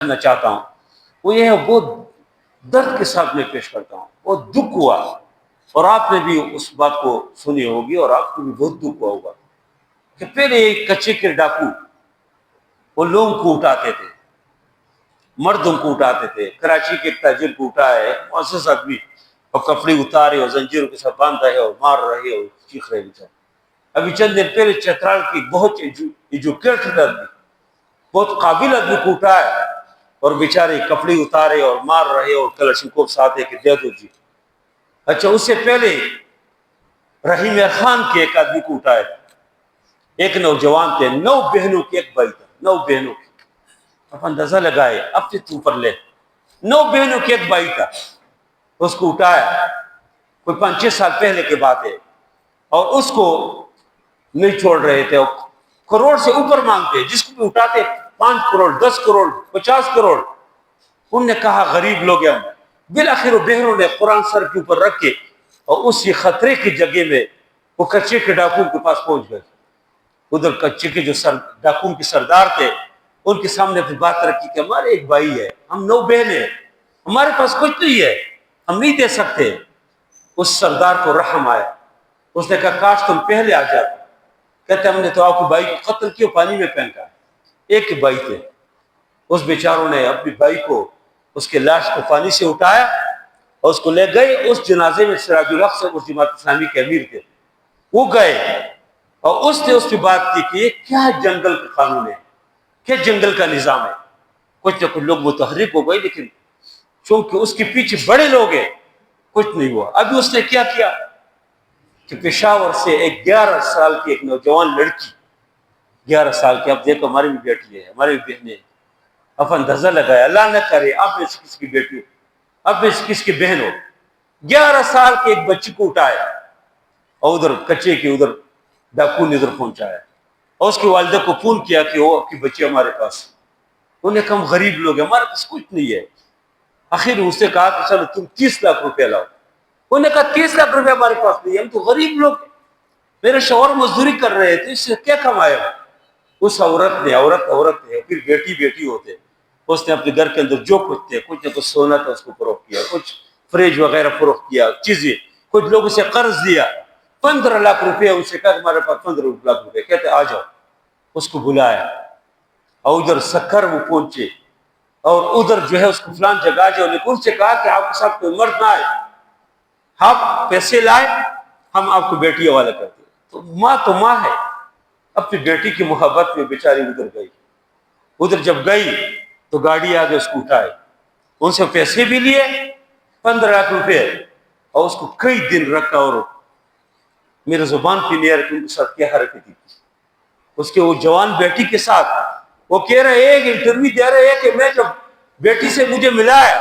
کرنا چاہتا ہوں وہ یہ ہے، بہت درد کے ساتھ میں پیش کرتا ہوں، بہت دکھ ہوا، اور آپ نے بھی اس بات کو سنی ہوگی اور آپ کو بھی بہت دکھ ہوا ہوگا کہ پہلے ایک کچے کے ڈاکو وہ لوگوں کو اٹھاتے تھے، مردوں کو اٹھاتے تھے، کراچی کے تاجر کو اٹھائے معزز آدمی، اور کپڑے اتارے اور زنجیروں کے ساتھ باندھ رہے اور مار رہے اور چیخ رہے بیچارے۔ ابھی چند دن پہلے چترال کی بہت ایجوکیٹڈ آدمی، بہت قابل آدمی کو اٹھایا اور بیچارے کپڑے اتارے اور مار رہے اور کلشنکوف ساتھ ہے کہ دے دو جی۔ اچھا، اس سے پہلے رحیم خان کے ایک آدمی کو اٹھایا، ایک نوجوان تھے، 9 بہنوں کے ایک بھائی تھا، 9 بہنوں کے، آپ اندازہ لگائے، اب سے تو پر لے، 9 بہنوں کے ایک بھائی تھا، اس کو اٹھایا، کوئی 5-6 سال پہلے کی بات ہے، اور اس کو نہیں چھوڑ رہے تھے، اور کروڑ سے اوپر مانگتے، جس کو بھی اٹھاتے 5 کروڑ 10 کروڑ 50 کروڑ۔ انہوں نے کہا غریب لوگ ہیں، بالآخر وہ بہنوں نے قرآن سر کے اوپر رکھ کے اور اسی خطرے کی جگہ میں وہ کچے کے ڈاکو کے پاس پہنچ گئے۔ ادھر کچے کے جو ڈاکو کے سردار تھے، ان کے سامنے اپنی بات رکھی کہ ہمارے ایک بھائی ہے، ہم 9 بہنیں ہیں، ہمارے پاس کچھ نہیں ہے، ہم نہیں دے سکتے۔ اس سردار کو رحم آیا، اس نے کہا کاش تم پہلے آ جاتے۔ کہتے ہم نے تو آپ کے بھائی کو قتل کیوں، پانی میں پھینکا۔ ایک بھائی تھے، اس بیچاروں نے اپنے بھائی کو، اس کے لاش کو پانی سے اٹھایا اور اس کو لے گئے۔ اس جنازے میں سراج الحق سے اس جماعت اسلامی کے امیر تھے، وہ گئے اور اس نے اس کی بات کی کہ یہ کیا جنگل کا قانون ہے، کیا جنگل کا نظام ہے۔ کچھ نہ کچھ لوگ متحرک ہو گئے، لیکن چونکہ اس کے پیچھے بڑے لوگ ہیں کچھ نہیں ہوا۔ ابھی اس نے کیا کیا کہ پشاور سے ایک 11 سال کی ایک نوجوان لڑکی، 11 سال کی، اب دیکھو ہماری بھی بیٹی ہے، ہماری بھی بہنیں، اب اندازہ لگایا، اللہ نہ کرے آپ میں سے کس کی بیٹی ہو، آپ میں سے کس کی بہن ہو، 11 سال کے ایک بچی کو اٹھایا اور ادھر کچے کے ادھر ڈاکو نے ادھر پہنچایا، اور اس کی والدہ کو فون کیا کہ وہ آپ کی بچی ہمارے پاس۔ انہوں نے کہا ہم غریب لوگ ہیں، ہمارے پاس کچھ نہیں ہے۔ آخر اس نے کہا کہ چلو تم 30 لاکھ روپے لاؤ۔ انہوں نے کہا 30 لاکھ روپے ہمارے پاس نہیں ہے، ہم تو غریب لوگ ہیں، میرے شوہر مزدوری کر رہے تھے، اس سے کیا کمایا۔ اس عورت نے پھر بیٹی ہوتے، اس نے اپنے گھر کے اندر جو کچھ تھے، کچھ نہ کچھ سونا تھا اس کو فروخت کیا، کچھ فریج وغیرہ فروخت کیا، چیزیں، کچھ لوگوں سے قرض لیا، 15 لاکھ روپے ان سے کہا ہمارے پاس 15 لاکھ روپے، کہتے آ جاؤ۔ اس کو بلایا اور ادھر سکر وہ پہنچے، اور ادھر جو ہے اس کو فلان جگہ جو، لیکن ان سے کہا کہ آپ کے ساتھ کوئی مرد نہ آئے، آپ پیسے لائے ہم آپ کو بیٹی حوالہ کرتے۔ تو ماں ہے، اپنی بیٹی کی محبت میں بیچاری ادھر گئی۔ ادھر جب گئی تو گاڑی آگے اس کو اٹھائے، ان سے پیسے بھی لیے 15 لاکھ روپے، اور اس کو کئی دن رکھا، اور میرے زبان پہ نہیں آ رہا کہ ان کے ساتھ کیا حرکت کی۔ اس کے وہ جوان بیٹی کے ساتھ وہ کہہ رہے ایک انٹرویو دے رہے ہیں کہ میں جب بیٹی سے مجھے ملایا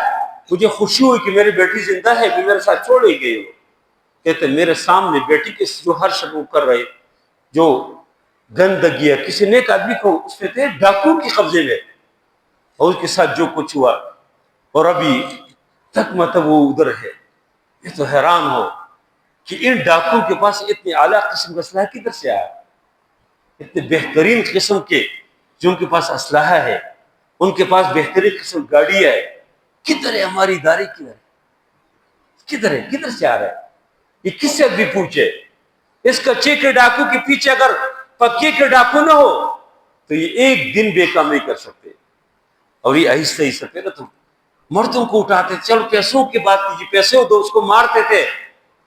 مجھے خوشی ہوئی کہ میری بیٹی زندہ ہے، کہ میرے ساتھ چھوڑی گئی ہو۔ کہتے میرے سامنے بیٹی کے جو ہر شک وہ کر رہے، جو گندگی ہے، کسی نیک آدمی کو اس میں تھے ڈاکو کی قبضے میں، اور اس کے ساتھ جو کچھ ہوا، اور ابھی تک مطلب وہ ادھر ہے۔ یہ تو حیران ہو کہ ان ڈاکو کے پاس اتنے اعلیٰ قسم کا اسلحہ کدھر سے آیا، اتنے بہترین قسم کے جو ان کے پاس اسلحہ ہے، ان کے پاس بہترین قسم گاڑی ہے، کدھر ہے ہماری ادارے، کدھر ہے، کدھر سے آ رہا ہے؟ یہ کس سے بھی پوچھے، اس کچے کے ڈاکو کے پیچھے اگر پکے کے ڈاکو نہ ہو تو یہ ایک دن بے کام نہیں کر سکتے۔ اور یہ آہستہ آہستہ پہلے تو مردوں کو اٹھاتے، چلو پیسوں کی بات کیجیے، پیسے دو، اس کو مارتے تھے،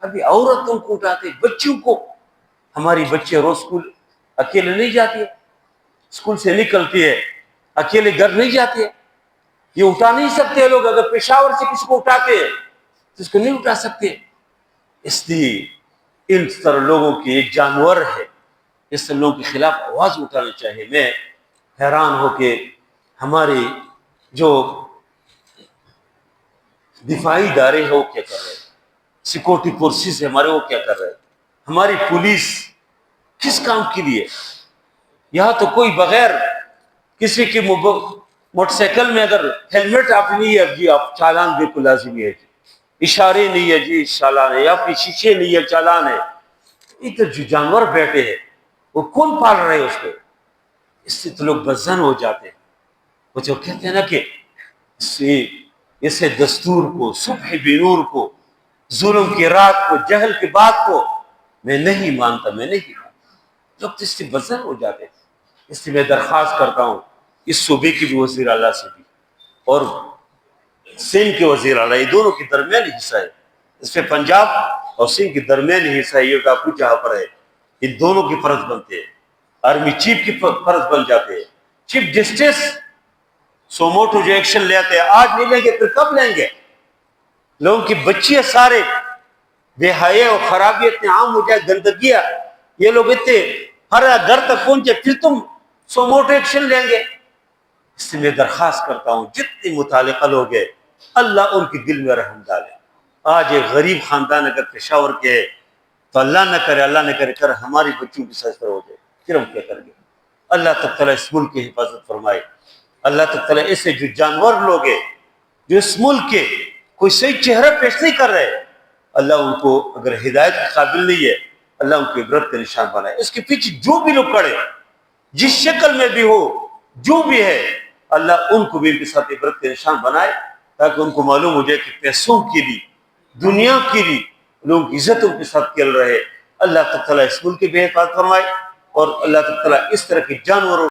ابھی عورتوں کو اٹھاتے، بچوں کو۔ ہماری بچے روز اسکول اکیلے نہیں جاتی ہے، اسکول سے نکلتی ہے اکیلے گھر نہیں جاتے، یہ اٹھا نہیں سکتے لوگ۔ اگر پشاور سے کسی کو اٹھاتے تو اس کو نہیں اٹھا سکتے۔ اس لیے ان طرح لوگوں کی ایک جانور ہے، اس طرح لوگوں کے خلاف آواز اٹھانا چاہیے۔ میں حیران ہو کہ ہمارے جو دفاعی ادارے ہیں وہ کیا کر رہے ہیں، سیکورٹی فورسز ہے ہمارے، وہ کیا کر رہے ہیں، ہماری پولیس کس کام کے لیے؟ یہاں تو کوئی بغیر کسی کی موٹر سائیکل میں اگر ہیلمٹ آپ نہیں ہے جی آپ چالان بالکل لازمی ہے جی، اشارے نہیں ہے جی چالان ہے، یا پھر شیشے نہیں ہے چالان ہے۔ ادھر جو جانور بیٹھے ہیں وہ کون پال رہے ہیں اس کو؟ اس سے تو لوگ بدظن ہو جاتے ہیں۔ وہ جو کہتے ہیں نا کہ اسے دستور کو، صبح بنور کو، ظلم کی رات کو، جہل کی بات کو میں نہیں مانتا، میں نہیں مانتا۔ جب اس سے بزر ہو جاتے، اس لیے میں درخواست کرتا ہوں اس صوبے کی بھی وزیر اعلیٰ سے بھی اور سندھ کے وزیر اعلیٰ، یہ دونوں کے درمیانی حصہ ہے، اس میں پنجاب اور سندھ کے درمیانی حصہ ہے، یہ ٹاپو جہاں پر ہے، ان دونوں کی فرض بنتے ہیں، آرمی چیف کی فرض بن جاتے ہیں، چیف جسٹس سوموٹو جو ایکشن لیتے ہیں، آج نہیں لیں گے پھر کب لیں گے؟ لوگوں کی بچیاں سارے بے حیائی اور خرابی اتنے عام ہو جائے، گندگیاں، یہ لوگ اتنے ہر گھر تک پہنچے، پھر تم سوموٹو ایکشن لیں گے؟ اس سے میں درخواست کرتا ہوں جتنے متعلقہ لوگ ہیں اللہ ان کے دل میں رحم ڈالے۔ آج ایک غریب خاندان اگر پشاور کے ہے تو اللہ نہ کرے کر ہماری بچوں کی سزا ہو جائے، پھر ہم کیا کریں گے؟ اللہ تعالیٰ اس ملک کی حفاظت فرمائے۔ اللہ تعالیٰ ایسے جو جانور لوگ ہیں جو اس ملک کے کوئی صحیح چہرہ پیش نہیں کر رہے، اللہ ان کو اگر ہدایت کے قابل نہیں ہے اللہ ان کو عبرت کا نشان بنائے۔ اس کے پیچھے جو بھی لوگ کھڑے جس شکل میں بھی ہو، جو بھی ہے، اللہ ان کو بھی ان کے ساتھ عبرت کا نشان بنائے تاکہ ان کو معلوم ہو جائے کہ پیسوں کے لیے، دنیا کے لیے لوگوں کی عزتوں کے ساتھ کھیل رہے۔ اللہ تعالیٰ اس ملک کی بے حفاظت فرمائے اور اللہ تعالیٰ اس طرح کے جانوروں